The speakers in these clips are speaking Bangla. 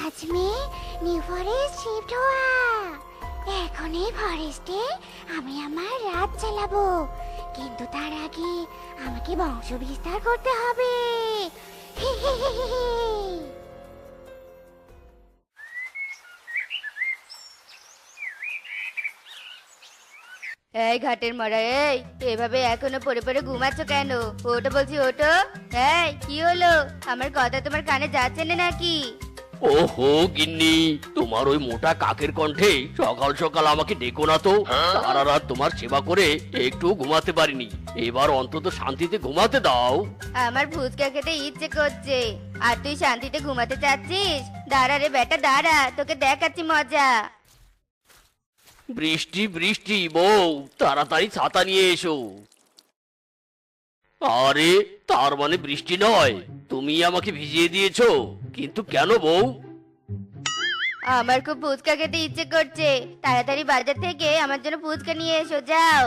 আজ মেয়ে নিউ ফরেস্ট শিফট হওয়া। এখন এই ফরেস্টে আমি আমার রাত চালাবো, কিন্তু তার আগে আমাকে বংশ বিস্তার করতে হবে। এই ঘাটের মরা, এই এভাবে এখনো পড়ে পড়ে ঘুমাচ্ছ কেন? ওটা বলছি, ওটো। এই কি হলো? আমার কথা তোমার কানে যাচ্ছে না নাকি? ওহো গিন্নি, তোমার ওই মোটা কাকের কণ্ঠে সকাল সকাল আমাকে ডেকো না তো। সারা রাত তোমার সেবা করে একটু ঘুমাতে পারিনি, এবার অন্তত শান্তিতে ঘুমাতে দাও। আমার ফুচকা খেতে ইচ্ছে করছে, আর তুই শান্তিতে ঘুমাতে চাচ্ছিস? দাঁড়া রে বেটা, দাঁড়া, তোকে দেখাচ্ছি মজা। বৃষ্টি বৃষ্টি বউ, তাড়াতাড়ি ছাতা নিয়ে এসো। আরে তার মানে বৃষ্টি নয়, তুমি আমাকে ভিজিয়ে দিয়েছো, কিন্তু কেন বউ? আমার খুব ফুচকা খেতে ইচ্ছে করছে, তাড়াতাড়ি বাজার থেকে আমার জন্য ফুচকা নিয়ে এসো, যাও।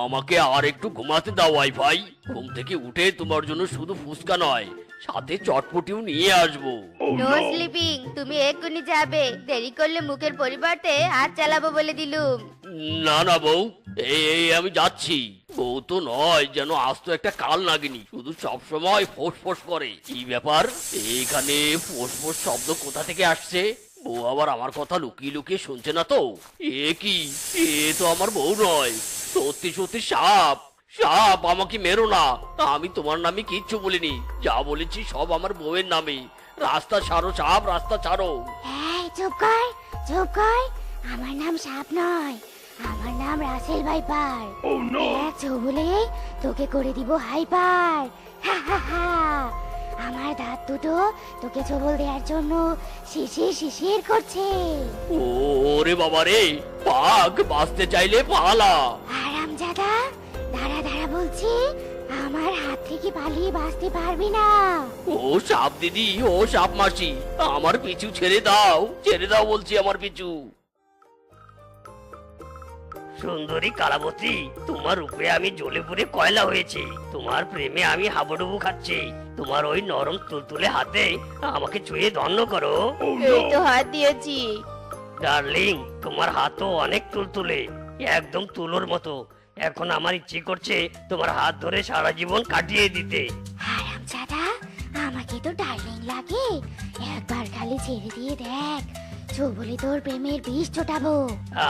আমাকে আর একটু ঘুমাতে দাও ওয়াইফাই। ঘুম থেকে উঠে তোমার জন্য শুধু ফুসকা নয়, সাথে চটপটিও নিয়ে আসবো। নো স্লিপিং, তুমি এক্ষুনি যাবে। দেরি করলে মুখের পরিবর্তে হাত চালাবো বলে দিলুম। না না বউ, এই আমি যাচ্ছি। বউ তো নয়, যেন আস্ত একটা কাল নাগিনি, শুধু সবসময় ফোঁস ফোঁস করে। কি ব্যাপার, এখানে ফোঁস ফোঁস শব্দ কোথা থেকে আসছে? বউ আবার আমার কথা লুকিয়ে লুকিয়ে শুনছে না তো? এ কি, এ তো আমার বউ নয়, সত্যি সত্যি সাপ। সাপ, আমাকে মেরো না, আমি তোমার নামে কিচ্ছু বলিনি, যা বলেছি সব আমার বউয়ের নামে। রাস্তা ছাড়ো সাপ, রাস্তা ছাড়ো। এই চুপ কর, চুপ কর। আমার নাম সাপ নয়, আমার নাম রাসেল ভাইপার। এক ছবলে তোকে করে দিব হাইপার। হা হা হা। আমার দাঁত দুটো তোকে ছবল দেওয়ার জন্য শিশির শিশির করছে। ওরে বাবা রে, বাঘ, বাঁচতে চাইলে পালা। হারামজাদা, দাঁড়া দাঁড়া বলছি, আমার হাত থেকে পালিয়ে বাঁচতে পারবি না। ও সাপ দিদি, ও সাপ মাসি, আমার পিছু ছেড়ে দাও, ছেড়ে দাও বলছি আমার পিছু। সুন্দরী কালাবতী, তোমার রূপে আমি জ্বলে পুড়ে কয়লা হয়েছি, তোমার প্রেমে আমি হাবুডুবু খাচ্ছি। তোমার ওই নরম তুলতুলে হাতে আমাকে ছুঁয়ে ধন্য করো। এই তো হাত দিয়েছি। ডার্লিং, তোমার হাতও অনেক তুলতুলে, একদম তুলোর মতো। এখন আমার ইচ্ছে করছে তোমার হাত ধরে সারা জীবন কাটিয়ে দিতে। হারামজাদা, আমাকে তো ডার্লিং লাগে, একবার খালি ছেড়ে দিয়ে দেখ, ছবলে তোর প্রেমের বিষ ছোটাবো।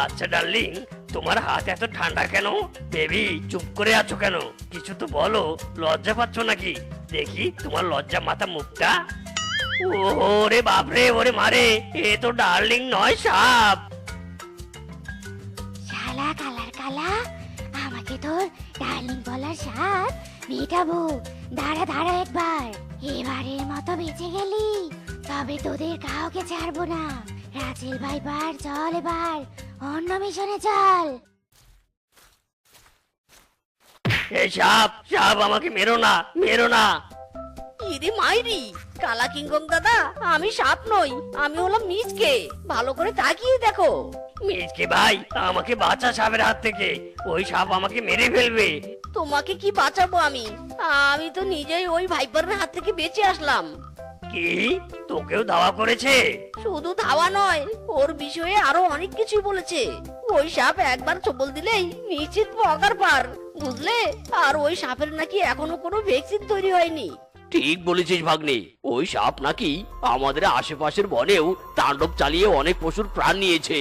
আচ্ছা ডার্লিং, তোমার হাত এত ঠান্ডা কেন? বেবি, চুপ করে আছো কেন? কিছু তো বলো, লজ্জা পাচ্ছ নাকি? দেখি তোমার লজ্জা মাথা মুখটা। ওরে বাপরে, ওরে মারে, এ তো ডার্লিং নয়, সাপ। শালা কালার কালা, আমাকে তোর ডার্লিং বলার স্বাদ মেটাবো। দাঁড়া দাঁড়া একবার, এবারের মতো বেঁচে গেলি, তবে তোদের কাউকে ছাড়বো না। রাজেল ভাইবার, চল এবার অন্য মিশনে চল। এই সাপ, সাপ, আমাকে মেরো না, মেরো না। ইরে মাইরি, কালা কিংকং দাদা, আমি সাপ নই, আমি হলাম মিচকে। ভালো করে তাকিয়ে দেখো। মিসকে ভাই, আমাকে বাঁচা সাপের হাত থেকে, ওই সাপ আমাকে মেরে ফেলবে। তোমাকে কি বাঁচাবো আমি? আমি তো নিজেই ওই ভাইপারের হাত থেকে বেঁচে আসলাম। কি, তোকেও ধাওয়া করেছে? শুধু ধাওয়া নয়, ওর বিষয়ে আরো অনেক কিছুই বলেছে। ওই সাপ একবার চবল দিলেই নিশ্চিত পগার পার, বুঝলে? আর ওই সাপের নাকি এখনো কোনো ভ্যাকসিন তৈরি হয়নি। ঠিক বলেছিস ভাগ্নে, ওই সাপ নাকি আমাদের আশেপাশের বনেও তাণ্ডব চালিয়ে অনেক পশুর প্রাণ নিয়েছে।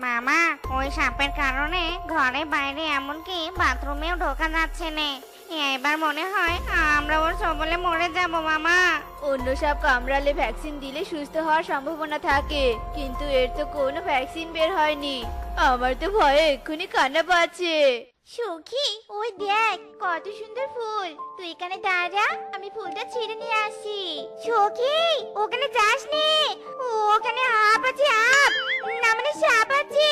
মামা, ওই সাপের কারণে ঘরে বাইরে এমনকি বাথরুমেও ঢোকা যাচ্ছে না। এবার মনে হয় আমরা ওর সবলে মরে যাব মামা। অন্য সাপ কামড়ালে ভ্যাকসিন দিলে সুস্থ হওয়ার সম্ভাবনা থাকে, কিন্তু এর তো কোনো ভ্যাকসিন বের হয়নি। আমার তো ভয়ে এক্ষুনি কান্না পাচ্ছে। সখী, ওই দেখ কত সুন্দর ফুল, তুই এখানে দাঁড়া, আমি ফুলটা ছিঁড়ে নিয়ে আসি। সখী, ওখানে যাস নে, ওখানে আপ আছে, আপ না মানে সাপ আছে।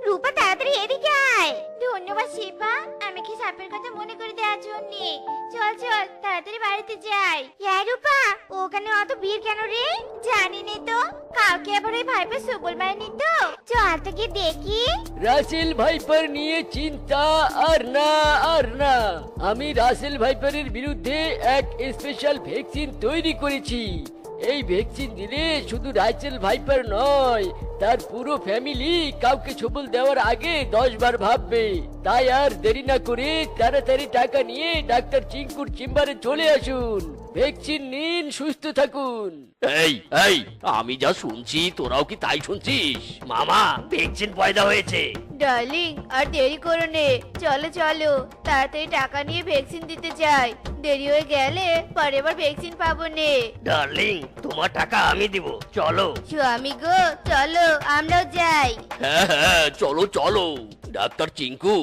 রূপা, তাড়াতাড়ি এদিকে আয়। ধন্যবাদ শিল্পা, আমাকে সাপের কথা মনে করে দেওয়ার জন্য। চল চল, তাড়াতাড়ি বাড়িতে যাই। হ্যাঁ রূপা, ওখানে অত ভিড় কেন রে? জানি নে তো, কাউকে আবার ওই ভাইপে সবল মারেনি তো? চল তো গিয়ে দেখি। রাসেল ভাইপার নিয়ে চিন্তা আর না, আর না। আমি রাসেল ভাইপারের বিরুদ্ধে এক স্পেশাল ভ্যাকসিন তৈরি করেছি। এই ভ্যাকসিন দিলে শুধু রাইচেল ভাইপার নয়, তার পুরো ফ্যামিলি কাউকে ছবল দেওয়ার আগে 10 বার ভাববে। তাই আর দেরি না করে তাড়াতাড়ি টাকা নিয়ে ডাক্তার চিঙ্কুর চেম্বারে চলে আসুন। ভ্যাকসিন নিন, সুস্থ থাকুন। এই এই আমি যা শুনছি তোরাও কি তাই শুনছিস? মামা, ভ্যাকসিন পয়দা হয়েছে। ডার্লিং, আর দেরি করো নে, চলো চলো, তাড়াতাড়ি টাকা নিয়ে ভ্যাকসিন দিতে যাই। দেরি হয়ে গেলে পরে আবার ভ্যাকসিন পাবো নে। ডার্লিং, তোমার টাকা আমি দিব, চলো। স্বামী গো, চলো আমরাও যাই। হ্যাঁ হ্যাঁ, চলো চলো। ডাক্তার চিঙ্কু,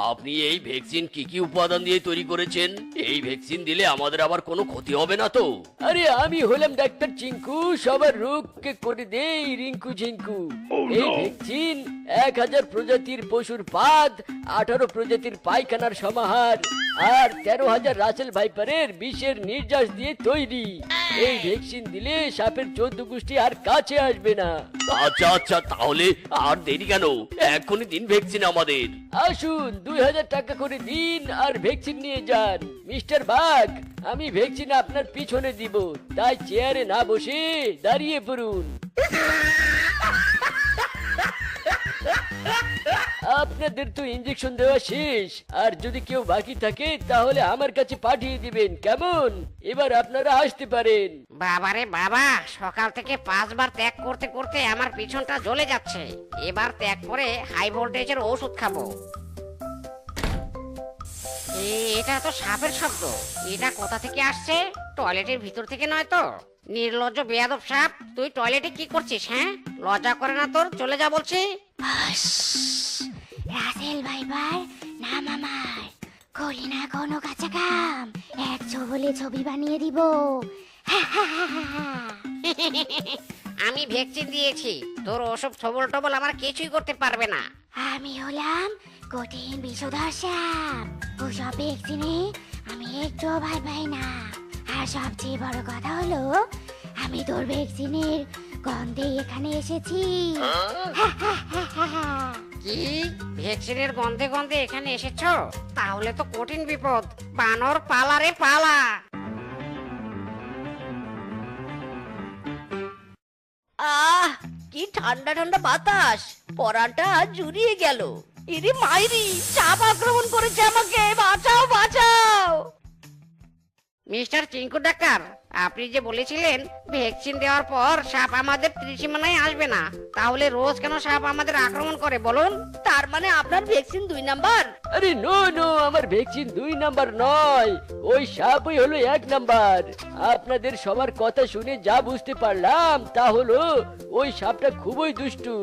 আপনি এই ভ্যাকসিন কি কি উপাদান দিয়ে তৈরি করেছেন? এই ভ্যাকসিন দিলে আমাদের আবার কোনো ক্ষতি হবে না তো? আরে আমি হলাম ডাক্তার চিঙ্কু, সবার রোগকে করে দেই রিঙ্কু ঝিঙ্কু। এই ভ্যাকসিন 1000 প্রজাতির পশুর পাদ, 18 প্রজাতির পায়খানার সমাহার আর 13,000 রাসেল ভাইপারের বিষের নির্যাস দিয়ে তৈরি। এই ভ্যাকসিন দিলে সাপের 14 গোষ্ঠী আর কাছে আসবে না। আচ্ছা আচ্ছা, তাহলে আর দেরি কেন? এখনই দিন ভ্যাকসিন আমাদের। আসুন, 2000 টাকা করে দিন আর ভ্যাকসিন নিয়ে যান। মিস্টার বাঘ, আমি ভ্যাকসিন আপনার পিছনে দিব, তাই চেয়ারে না বসে দাঁড়িয়ে পড়ুন। আপনাদের তো ইঞ্জেকশন দেওয়া শেষ, আর যদি কেউ বাকি থাকে তাহলে আমার কাছে পাঠিয়ে দিবেন, কেমন? এবার আপনারা আসতে পারেন। বাবারে বাবা, সকাল থেকে 5 বার ত্যাগ করতে করতে আমার পিছনটা জ্বলে যাচ্ছে। এবার ত্যাগ করে হাই ভোল্টেজের ওষুধ খাবো। এটা তো সাপের শব্দ। এটা কোথা থেকে আসছে? টয়লেটের ভিতর থেকে নয় তো? নির্লজ্জ বেয়াদব সাপ, তুই টয়লেটে কি করছিস? হ্যাঁ, লজ্জা করে না তোর? চলে যা বলছি। রাসেল ভাইবার নাম আমার, করি না কোনো কাঁচা কাম, এক ছবলে ছবি বানিয়ে দিব। আমি ভ্যাকসিন দিয়েছি, তোর ওসব ছবল টবল আমার কিছুই করতে পারবে না। আমি হলাম কঠিন বিষধর সাপ, ওসব ভ্যাকসিনে আমি একটুও ভয় পাই না। আর সবচেয়ে বড় কথা হলো, আমি তোর ভ্যাকসিনের গন্ধে এখানে এসেছি। কি? ভ্যাকসিনের গন্ধে গন্ধে এখানে এসেছো? তাহলে তো কঠিন বিপদ। বানর পালা রে পালা। আহ, কি ঠান্ডা ঠান্ডা বাতাস, পরানটা জুড়িয়ে গেল। ইরে মাইরি, সাপ আক্রমণ করেছে আমাকে, বাঁচাও বাঁচাও। মিস্টার চিঙ্কু ডাক্তার, আপনি যে বলেছিলেন ভ্যাকসিন দেওয়ার পর সাপ আমাদের ত্রিসীমানায় আসবে না, তাহলে রোজ কেন সাপ আমাদের আক্রমণ করে বলুন? তার মানে আপনার ভ্যাকসিন 2 নাম্বার? আরে নো নো, আমার ভ্যাকসিন 2 নাম্বার নয়, ওই সাপই হলো 1 নাম্বার। আপনাদের সবার কথা শুনে যা বুঝতে পারলাম তা হলো ওই সাপটা খুবই দুষ্টু।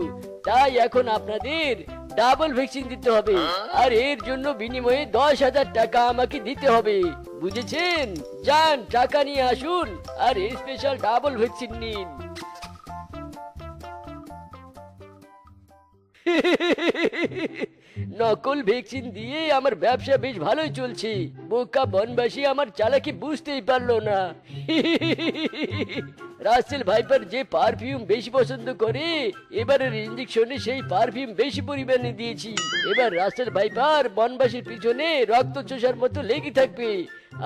তাই এখন আপনাদের ডাবল ভ্যাকসিন দিতে হবে, আর এর জন্য বিনিময়ে 10,000 টাকা আমাকে দিতে হবে, বুঝেছেন? যান, টাকা নিয়ে আসুন আর স্পেশাল ডাবল ভ্যাকসিন নিন। নকল ভ্যাকসিন দিয়ে আমার ব্যবসা বেশ ভালোই চলছে। বোকা বনবাসী আমার চালাকি বুঝতেই পারলো না। রাসেল ভাইপার যে পারফিউম বেশি পছন্দ করে, এবারের ইঞ্জেকশনে সেই পারফিউম বেশি পরিমাণে দিয়েছি। এবার রাসেল ভাইপার বনবাসীর পিছনে রক্ত চোষার মতো লেগে থাকবে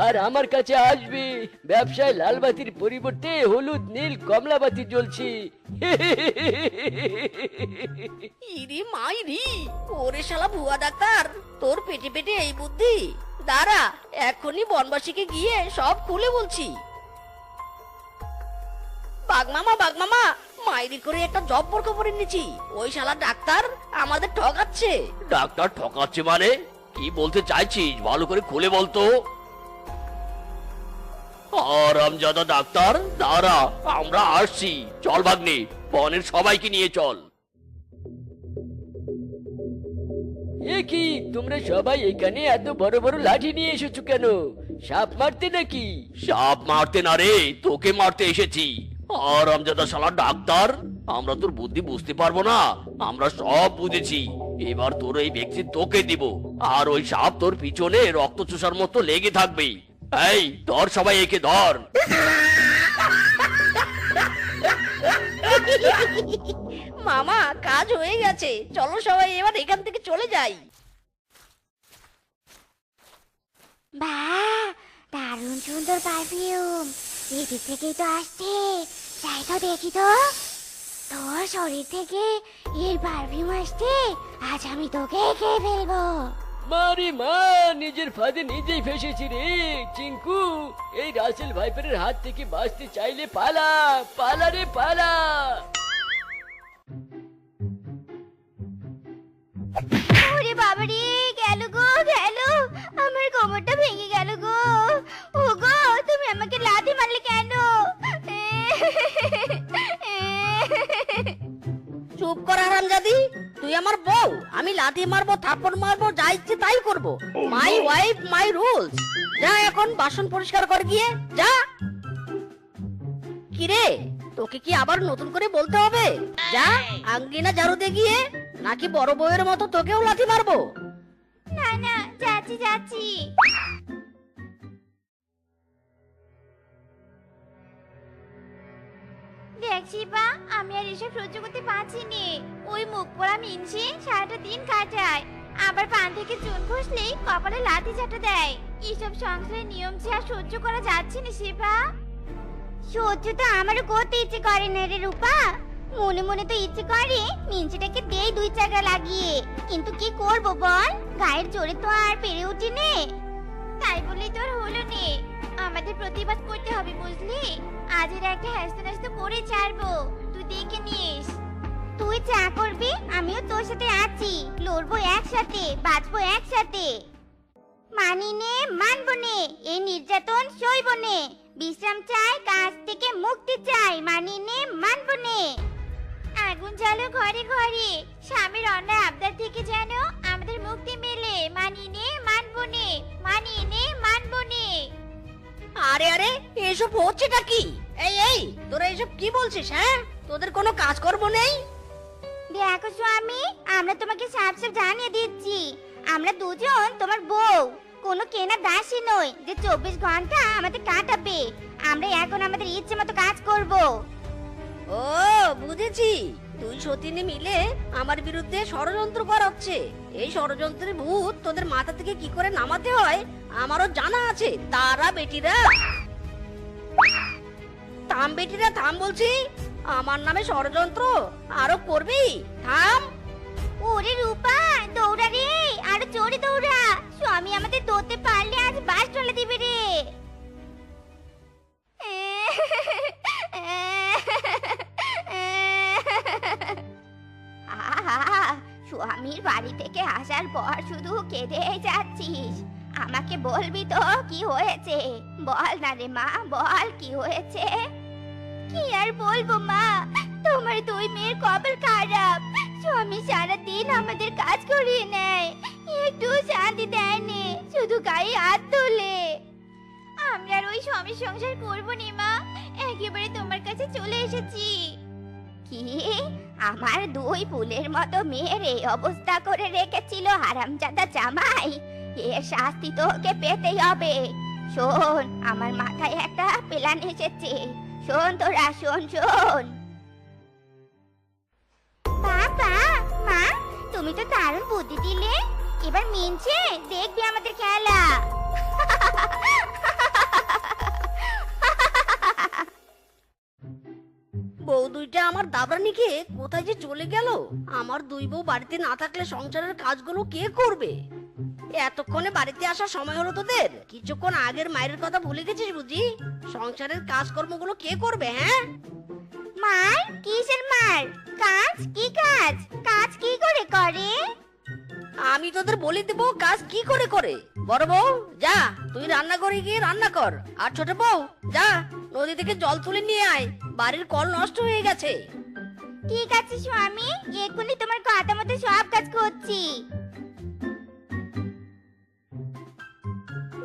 আর আমার কাছে আসবে। ব্যবসায় লাল বাতির পরিবর্তে হলুদ, নীল, কমলা বাতি জ্বলছে। ইরে মাইরি, ওরে শালা ভুয়া ডাক্তার, তোর পেটে পেটে এই বুদ্ধি? দাঁড়া, এখনই বনবাসীকে গিয়ে সব খুলে বলছি। বাগমামা বাগমামা, মাইরি করে একটা জব্বর খবর এনেছি। ওই শালা ডাক্তার আমাদের ঠকাচ্ছে। ডাক্তার ঠকাচ্ছে মানে? কি বলতে চাইছিস, ভালো করে খুলে বলতো। আরামজাদা ডাক্তার, দাঁড়া, আমরা আসছি। চল ভাগ্নে, বনের সবাইকে নিয়ে চল। এ কি, তোমরা সবাই এখানে এত বড় বড় লাঠি নিয়ে এসেছো কেন? সাপ মারতে নাকি? সাপ মারতে না রে, তোকে মারতে এসেছি। আরামজাদা শালা ডাক্তার, আমরা তোর বুদ্ধি বুঝতে পারবো না? আমরা সব বুঝেছি। এবার তোর এই ভ্যাকসিন তোকে দিব, আর ওই সাপ তোর পিছনে রক্ত চোষার মতো লেগে থাকবে। এই ধর, সবাই একে ধর। মামা, কাজ হয়ে গেছে, চলো সবাই এবার এখান থেকে চলে যাই। বাহ, দারুণ সুন্দর পারফিউম, এদিক থেকেই তো আসছে, তাই তো দেখি তো। তোর শরীর থেকে এর পারফিউম আসছে, আজ আমি তোকে খেয়ে ফেলবো। মারি মা, নিজের ফাঁদে নিজেই ফেসেছি রে চিঙ্কু। এই রাসেল ভাইপারের হাত থেকে বাঁচতে চাইলে পালা, পালা রে পালা। ওরে বাবা রে, গেল গো গেল, আমার কোমরটা ভেঙে গেল গো। ও গো, তুমি আমাকে লাথি মারলে কেন? চুপ কর হারামজাদি, তুই আমার বউ, আমি লাথি মারবো, থাপ্পড় মারবো, যা ইচ্ছে তাই করবো। My wife my rules. যা এখন বাসন পরিষ্কার কর গিয়ে, যা। কিরে, তোকে কি আবার নতুন করে বলতে হবে? যা আঙ্গিনা ঝাড়ু দে গিয়ে, নাকি বড় বউয়ের মতো তোকেও লাথি মারবো? না না, যাচ্ছি যাচ্ছি। দেখ শিবা, আমি আর এসব সহ্য করতে পারছি নে। ওই মুখ পোড়া মিনসে সারাটা দিন কাটায়, আবার পান থেকে চুন খসলেই কপালে লাথি চাটা দেয়। এসব সংসারের নিয়ম যে আর সহ্য করা যাচ্ছে না শিবা। সহ্য তো আমারও করতে ইচ্ছে করে না রে রূপা। মনে মনে তো ইচ্ছে করে মিনসেটাকে দেই দুই চাকা লাগিয়ে, কিন্তু কি করব বল, গায়ের জোরে তো আর পেরে উঠি নে। তাই বলেই তোর হলো নে, আমাদের প্রতিবাদ করতে হবে বুঝলি। আজের একটা হাসতে হাসতে করে ছাড়বো, তুই দেখে নিস। তুই যা করবি আমিও তোর সাথে আছি, লড়বো একসাথে, বাঁচবো একসাথে। মানি নে, মানবো নে, এই নির্যাতন সইব নে। বিশ্রাম চাই, কাজ থেকে মুক্তি চাই, মানি নে, মানবো নে। আগুন জ্বালো ঘরে ঘরে, স্বামীর অন্যায় আবদার থেকে যেন আমাদের মুক্তি মেলে, মানি নে, মানবো নে, মানি নে, মানবো নে। আরে আরে, এসব হচ্ছেটা কি? এই এই, তোরা এসব কি বলছিস? হ্যাঁ, তোদের কোনো কাজকর্ম নেই? দেখো স্বামী, আমরা তোমাকে সাফ সাফ জানিয়ে দিচ্ছি, আমরা দুজন তোমার বউ, কোনো কেনা দাসী নই যে 24 ঘন্টা আমাদের কাটাবে। আমরা এখন আমাদের ইচ্ছে মতো কাজ করব। ও বুঝেছি, দুই সতীনে মিলে আমার বিরুদ্ধে ষড়যন্ত্র করাচ্ছে। এই ষড়যন্ত্রের ভূত তোদের মাথা থেকে কি করে নামাতে হয় আমারও জানা আছে। তারা বেটিরা, থাম বেটিরা থাম বলছি, আমার নামে ষড়যন্ত্র আরো করবি? থাম। ওরে রূপা, দৌড়া রে, আরো জোরে দৌড়া। স্বামী আমাদের ধরতে পারলে আজ বাস টলে দিবে রে। আহা, স্বামীর বাড়ি থেকে আসার পর শুধু কেঁদেই যাচ্ছিস। আমাকে বলবি তো কি হয়েছে? বল না রে মা, বল কি হয়েছে? কি আর বলবো মা, তোমার দুই মেয়ের কপাল খারাপ। স্বামী সারাদিন আমাদের কাজ করিয়ে নেয়, একটু শান্তি দেয়নি, শুধু গায়ে হাত তোলে। আমরা আর ওই স্বামীর সংসার করবো নি মা, একেবারে তোমার কাছে চলে এসেছি। কি, আমার দুই ফুলের মতো মেয়ের এই অবস্থা করে রেখেছিল হারামজাদা জামাই? এর শাস্তি তো ওকে পেতেই হবে। শোন, আমার মাথায় একটা প্ল্যান এসেছে, শোন তোরা, শোন শোন। বাবা, মা, তুমি তো দারুণ বুদ্ধি দিলে। এবার মিনছে দেখবি আমাদের খেলা। বউ দুইটা আমার দাবরানিকে কোথায় যে চলে গেল। আমার দুই বউ বাড়িতে না থাকলে সংসারের কাজগুলো কে করবে? এতক্ষণে বাড়িতে আসার সময় হলো তোদের? কিছুক্ষণ আগের মায়ের কথা ভুলে গেছিস বুঝি? সংসারের কাজকর্মগুলো কে করবে? হ্যাঁ, মার? কিসের মার? কাজ? কি কাজ? কাজ কি করে করে? আমি তোদের বলে দেবো কাজ কি করে করে। বড় বউ যা, তুই রান্না করে গিয়ে রান্না কর। আর ছোট বউ যা, নদী থেকে জল তুলে নিয়ে আয়, বাড়ির কল নষ্ট হয়ে গেছে। ঠিক আছে স্বামী, এক্ষুনি তোমার কথা মতো সব কাজ করছি।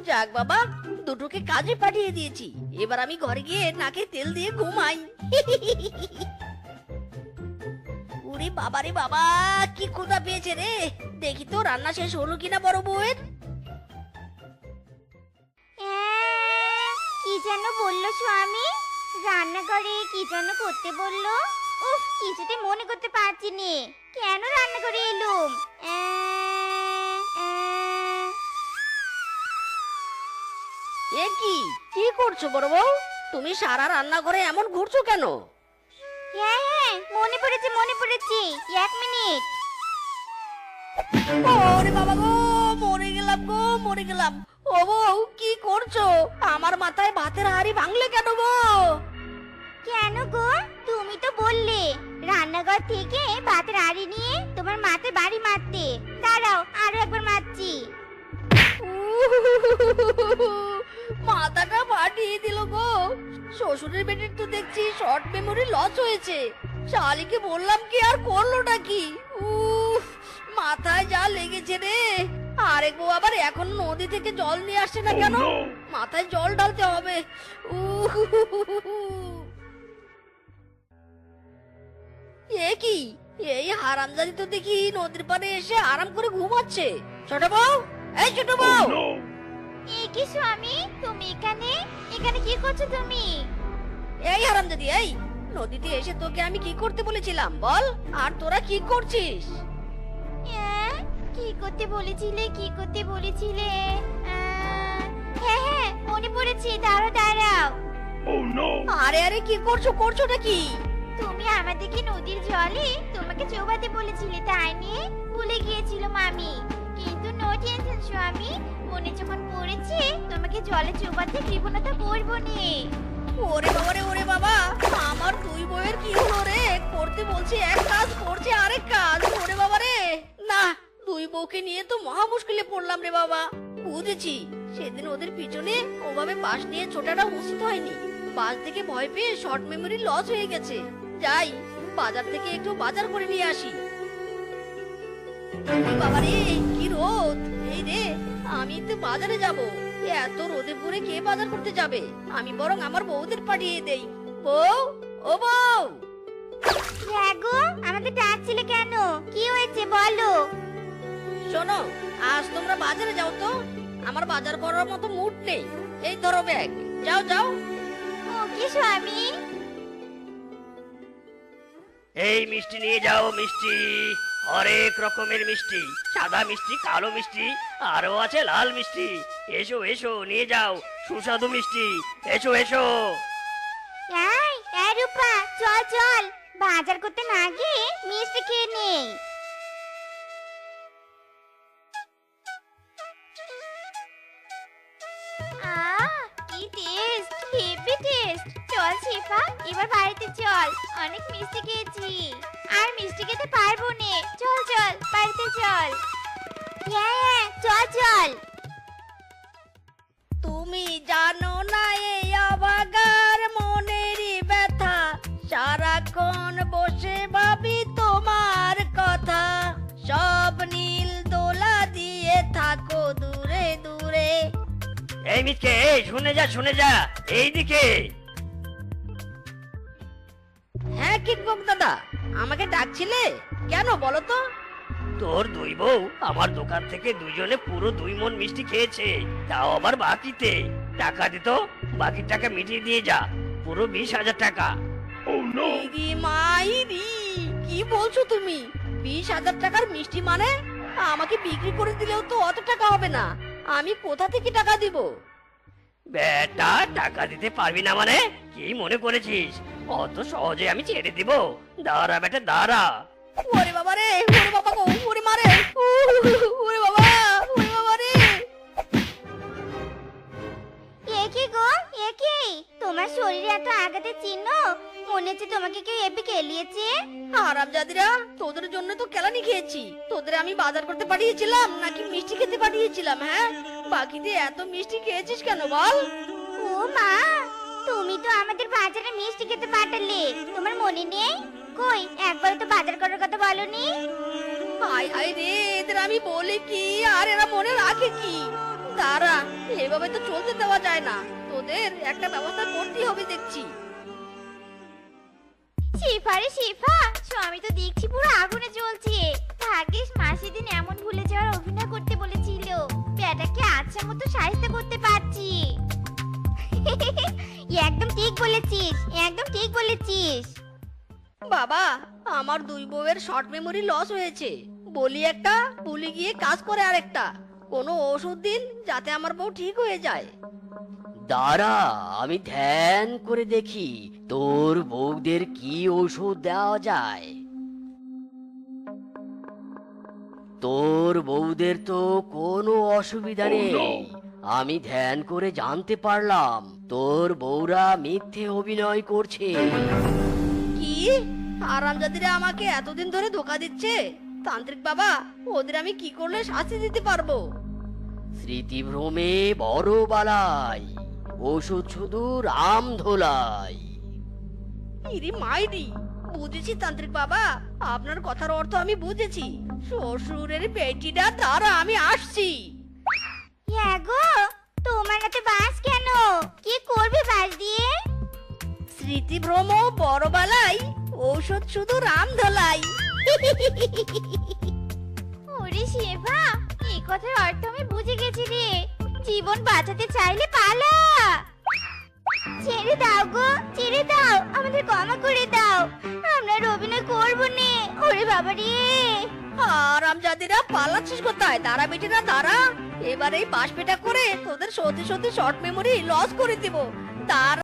যাক বাবা, দুটোকে কাজে পাঠিয়ে দিয়েছি। এবার আমি ঘরে গিয়ে নাকে তেল দিয়ে ঘুমাই। ওরে বাবারে বাবা, কি ক্ষুধা পেয়েছে রে। দেখি তো রান্না শেষ হলো কিনা বড় বউয়ের। কি যেন বললো স্বামী? রান্নাঘরে কি যেন করতে বললো? উফ, কিছুতে মনে করতে পারছি নে, কেন রান্নাঘরে এলুম? এ কি কি করছো বড় বউ? তুমি সারা রান্নাঘরে এমন ঘুরছো কেন? হ্যাঁ হ্যাঁ, মনে পড়েছে মনে পড়েছে, 1 মিনিট। ওরে বাবা গো, মরে গেলাম গো, মরে গেলাম। ও বউ, কি করছো? আমার মাথায় ভাতের হাঁড়ি ভাঙলে কেন গো? কেন গো, তুমি তো বললে রান্নাঘর থেকে ভাতের হাঁড়ি নিয়ে তোমার মাথায় বাড়ি মারতে। দাঁড়াও, আরো একবার মারছি। মাথাটা ফাটিয়ে দিল গো। শ্বশুরের বেটির তো দেখছি শর্ট মেমোরি লস হয়েছে। শালিকে বললাম কি আর করলো নাকি? উফ, মাথায় যা লেগেছে রে। আরে গো, আবার এখন নদী থেকে জল নিয়ে আসছে না কেন? মাথায় জল ঢালতে হবে। উহ, এ কি? এই হারামজাদি তো দেখি নদীর পাড়ে এসে আরাম করে ঘুমাচ্ছে। ছোট বউ, এই ছোট বউ। এ কি স্বামী, তুমি এখানে? এখানে কি করছো তুমি? এই হারামজাদি, এই নদীতে এসে তোকে আমি কি করতে বলেছিলাম বল? আর তোরা কি করছিস? কি করতে বলেছিলে, কি করতে বলেছিলে? হ্যাঁ হ্যাঁ, মনে পড়েছে, দাঁড়াও দাঁড়াও। আরে আরে, কি করছোটা কি? তুমি আমাদেরকে নদীর জলে তোমাকে চোবাতে বলেছিলে, তাই নিয়ে ভুলে গিয়েছিল মামি। কিন্তু নো টেনশন স্বামী, মনে যখন পড়েছে তোমাকে জলে চোবাতে কৃপণতা করবো নে। ওরে বাবা রে, ওরে বাবা, আমার দুই বউয়ের কি হলো রে? করতে বলছি এক কাজ, করছে আরেক কাজ। ওরে বাবা রে, না, দুই বউকে নিয়ে তো মহা মুশকিলে পড়লাম রে বাবা। বুঝেছি, সেদিন ওদের পিছনে ওভাবে বাঁশ নিয়ে ছোটাটা উচিত হয়নি। বাঁশ থেকে ভয় পেয়ে শর্ট মেমোরি লস হয়ে গেছে। যাই, বাজার থেকে একটু বাজার করে নিয়ে আসি। বাবা রে, কি রোদ! এই রে, আমি তো বাজারে যাব। এত রোদে পুরে কে বাজার করতে যাবে? আমি বরং আমার বউদের পাঠিয়ে দেই। বউ, ও বউ! গো, আমাদের ডাকছিলে কেন? কি হয়েছে বলো? শোনো, আজ তোমরা বাজারে যাও তো। আমার বাজার করার মতো মুড নেই। এই ধরো ব্যাগ, যাও যাও। ও কি স্বামী? এই মিষ্টি নিয়ে যাও, মিষ্টি হরেক রকমের মিষ্টি, সাদা মিষ্টি, কালো মিষ্টি, আরো আছে লাল মিষ্টি। এসো এসো, নিয়ে যাও, সুস্বাদু মিষ্টি। এসো এসো। এই রূপা, চল চল, বাজার করতে না গিয়ে মিষ্টি খেয়ে নেই। কি টেস্ট, হেভি টেস্ট। চল শেফা, এবার বাড়িতে চল, অনেক মিষ্টি খেয়েছি, আর মিষ্টি খেতে পারবো না। চল চল, বাড়িতে চল। হ্যাঁ হ্যাঁ, চল চল। তুমি জানো না এই অভাগার মনেরই ব্যথা, সারাক্ষণ বসে ভাবি তোমার কথা। সব নীল দোলা দিয়ে থাকো দূরে দূরে। এই মিচকে, এই শুনে যা, শুনে যা, এইদিকে। হ্যাঁ কিংবক দাদা, আমাকে ডাকছিলে কেন বলো তো? তোর দুই বউ আমার দোকান থেকে দুইজনে পুরো 2 মণ মিষ্টি খেয়েছে, তাও আবার বাকিতে। টাকা দিত, বাকি টাকা মিটিয়ে দিয়ে যা, পুরো 20,000 টাকা। ইরি মাইরি, কি বলছো তুমি? 20,000 টাকার মিষ্টি মানে? আমাকে বিক্রি করে দিলেও তো অত টাকা হবে না। আমি কোথা থেকে টাকা দিব? বেটা, টাকা দিতে পারবি না মানে কি মনে করেছিস? অত সহজে আমি ছেড়ে দিব? দাঁড়া বেটা, দাঁড়া। ওরে বাবা রে, ওরে বাবা গো, ওরে মারে, ওরে বাবা, ওরে বাবা রে। কি গো, কি তোমার শরীরে এত আঘাতের চিহ্ন? মনে হচ্ছে তোমাকে কেউ এপি কেলিয়েছে। হারামজাদিরা, তোদের জন্য তো কেলানি খেয়েছি। তোদের আমি বাজার করতে পাঠিয়েছিলাম নাকি মিষ্টি খেতে পাঠিয়েছিলাম? হ্যাঁ, বাকিতে এত মিষ্টি খেয়েছিস কেন বল? ও মা, তুমি তো আমাদের বাজারে মিষ্টি খেতে পাঠালে, তোমার মনে নেই? কই, একবার তো বাজার করার কথা বলনি। হায় হায় রে, এদের আমি বলি কি আর এরা মনে রাখে কি? দাঁড়া, এভাবে তো চলতে দেওয়া যায় না। তোদের একটা ব্যবস্থা করতেই হবে দেখছি। শিফা রে শিফা, স্বামী তো দেখছি পুরো আগুনে জ্বলছে। ভাগ্যিস মাসি দিন এমন ভুলে যাওয়ার অভিনয় করতে বলেছিল। বেটাকে আচ্ছা মতো সাহায্য করতে পারছি। একদম ঠিক বলেছিস, একদম ঠিক বলেছিস। বাবা, আমার দুই বউয়ের শর্ট মেমোরি লস হয়েছে। বলি একটা, ভুলে গিয়ে কাজ করে আরেকটা। কোনো ওষুধ দিন যাতে আমার বউ ঠিক হয়ে যায়। দাঁড়া, আমি ধ্যান করে দেখি তোর বউদের কি ওষুধ দেওয়া যায়। তোর বউদের তো কোনো অসুবিধা নেই। আমি ধ্যান করে জানতে পারলাম তোর বউরা মিথ্যে অভিনয় করছে। কি আরামজাদিরা আমাকে এতদিন ধরে ধোকা দিচ্ছে? তান্ত্রিক বাবা, ওদের আমি কি করলে শাস্তি দিতে পারবো? স্মৃতিভ্রমে বড় বালাই, ওষুধ শুধু রাম ধোলাই। ইরি মাইরি, বুঝেছি তান্ত্রিক বাবা, আপনার কথার অর্থ আমি বুঝেছি। শ্বশুরের পেটিটা তারা আমি আসছি। হ্যাঁ গো, তোমার হাতে বাঁশ কেন? কি করবে বাঁশ দিয়ে? স্মৃতিভ্রম বড় বালাই, ঔষধ শুধু রাম ধোলাই। ওরে শেফা, এই কথার অর্থ আমি বুঝে গেছি রে। জীবন বাঁচাতে চাইলে পালা। ছেড়ে দাও গো, ছেড়ে দাও, আমাদের ক্ষমা করে দাও। আমরা আর অভিনয় করবো নে। ওরে বাবা রে। আরামজাদিরা পালাচ্ছিস কোথায়? দাঁড়া বেটিরা দাঁড়া, এবার এই বাঁশ পেটা করে তোদের সত্যি সত্যি শর্ট মেমোরি লস করে দিব। দাঁড়া।